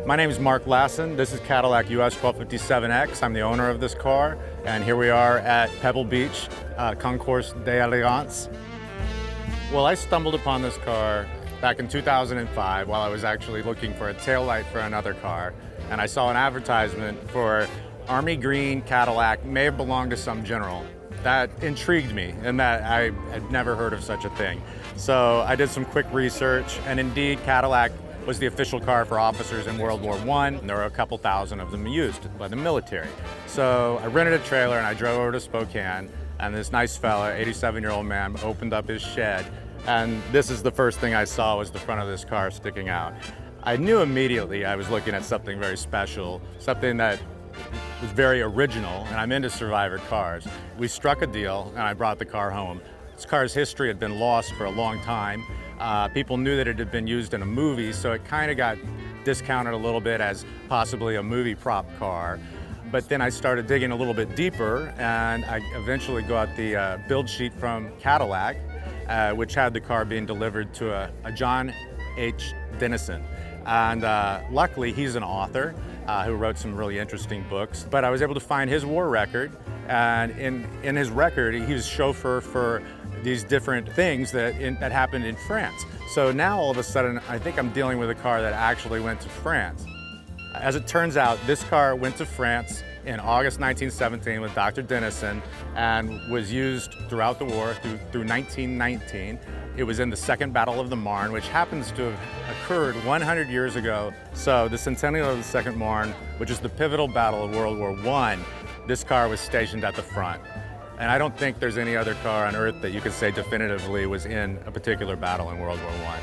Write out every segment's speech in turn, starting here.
My name is Mark Lassen. This is Cadillac US 1257X. I'm the owner of this car, and here we are at Pebble Beach Concours d'Elegance. Well, I stumbled upon this car back in 2005 while I was actually looking for a taillight for another car, and I saw an advertisement for Army Green Cadillac. May have belonged to some general. That intrigued me, and that I had never heard of such a thing. So I did some quick research, and indeed Cadillac was the official car for officers in World War I, and there were a couple thousand of them used by the military. So I rented a trailer and I drove over to Spokane, and this nice fella, 87-year-old man, opened up his shed, and this is the first thing I saw was the front of this car sticking out. I knew immediately I was looking at something very special, something that was very original, and I'm into survivor cars. We struck a deal and I brought the car home. This car's history had been lost for a long time. People knew that it had been used in a movie, so it kind of got discounted a little bit as possibly a movie prop car. But then I started digging a little bit deeper, and I eventually got the build sheet from Cadillac, which had the car being delivered to a John H. Dennison. And luckily, he's an author who wrote some really interesting books. But I was able to find his war record, and in his record, he was chauffeur for these different things that happened in France. So now all of a sudden, I think I'm dealing with a car that actually went to France. As it turns out, this car went to France in August 1917 with Dr. Dennison and was used throughout the war through 1919. It was in the Second Battle of the Marne, which happens to have occurred 100 years ago. So the centennial of the Second Marne, which is the pivotal battle of World War I, this car was stationed at the front. And I don't think there's any other car on Earth that you could say definitively was in a particular battle in World War I.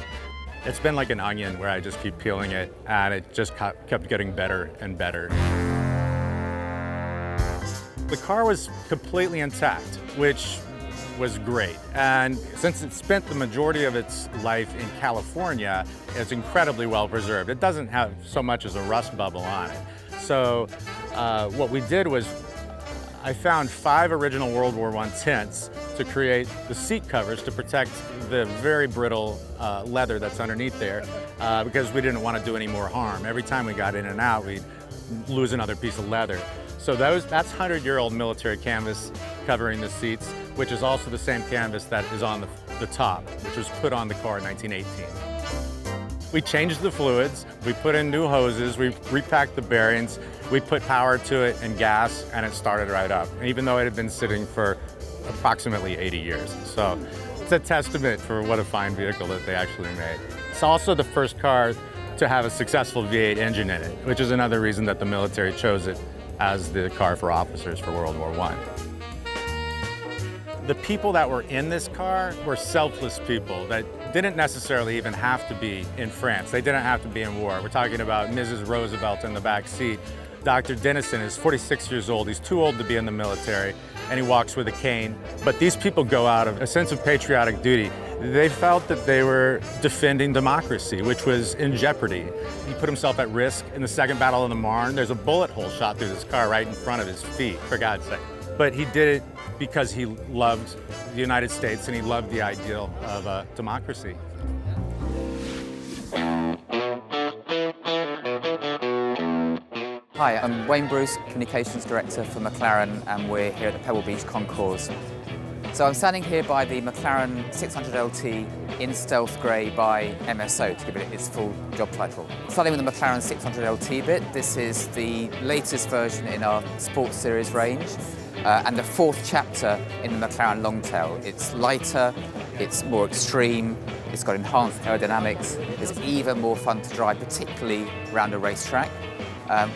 It's been like an onion where I just keep peeling it, and it just kept getting better and better. The car was completely intact, which was great. And since it spent the majority of its life in California, it's incredibly well preserved. It doesn't have so much as a rust bubble on it. So what we did was I found 5 original World War I tents to create the seat covers to protect the very brittle leather that's underneath there because we didn't want to do any more harm. Every time we got in and out, we'd lose another piece of leather. So that's 100-year-old military canvas covering the seats, which is also the same canvas that is on the top, which was put on the car in 1918. We changed the fluids, we put in new hoses, we repacked the bearings, we put power to it and gas, and it started right up, even though it had been sitting for approximately 80 years. So it's a testament for what a fine vehicle that they actually made. It's also the first car to have a successful V8 engine in it, which is another reason that the military chose it as the car for officers for World War I. The people that were in this car were selfless people that didn't necessarily even have to be in France. They didn't have to be in war. We're talking about Mrs. Roosevelt in the back seat. Dr. Dennison is 46 years old. He's too old to be in the military, and he walks with a cane. But these people go out of a sense of patriotic duty. They felt that they were defending democracy, which was in jeopardy. He put himself at risk in the Second Battle of the Marne. There's a bullet hole shot through this car right in front of his feet, for God's sake. But he did it because he loved the United States and he loved the ideal of democracy. Hi, I'm Wayne Bruce, Communications Director for McLaren, and we're here at the Pebble Beach Concours. So I'm standing here by the McLaren 600LT in stealth grey by MSO, to give it its full job title. Starting with the McLaren 600LT bit, this is the latest version in our Sports Series range, and the 4th chapter in the McLaren Longtail. It's lighter, it's more extreme, it's got enhanced aerodynamics, it's even more fun to drive, particularly around a racetrack.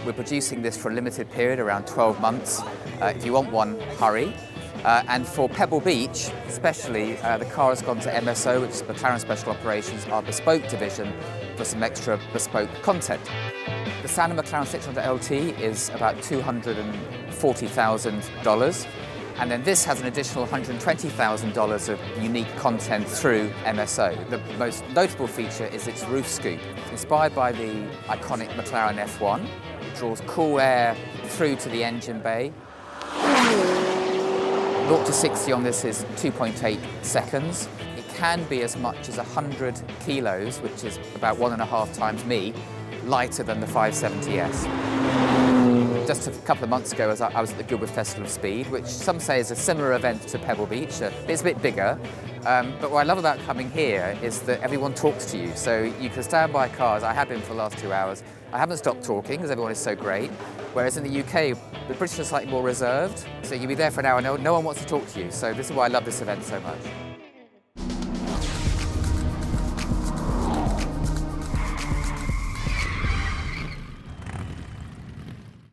We're producing this for a limited period, around 12 months. If you want one, hurry. And for Pebble Beach, especially, the car has gone to MSO, which is McLaren Special Operations, our bespoke division, for some extra bespoke content. The standard McLaren 600LT is about $240,000. And then this has an additional $120,000 of unique content through MSO. The most notable feature is its roof scoop. Inspired by the iconic McLaren F1, it draws cool air through to the engine bay. 0 to 60 on this is 2.8 seconds. It can be as much as 100 kilos, which is about 1.5 times me, lighter than the 570S. Just a couple of months ago, I was at the Goodwood Festival of Speed, which some say is a similar event to Pebble Beach. It's a bit bigger, but what I love about coming here is that everyone talks to you. So you can stand by cars. I have been for the last 2 hours. I haven't stopped talking because everyone is so great. Whereas in the UK, the British are slightly more reserved. So you'll be there for an hour, no one wants to talk to you. So this is why I love this event so much.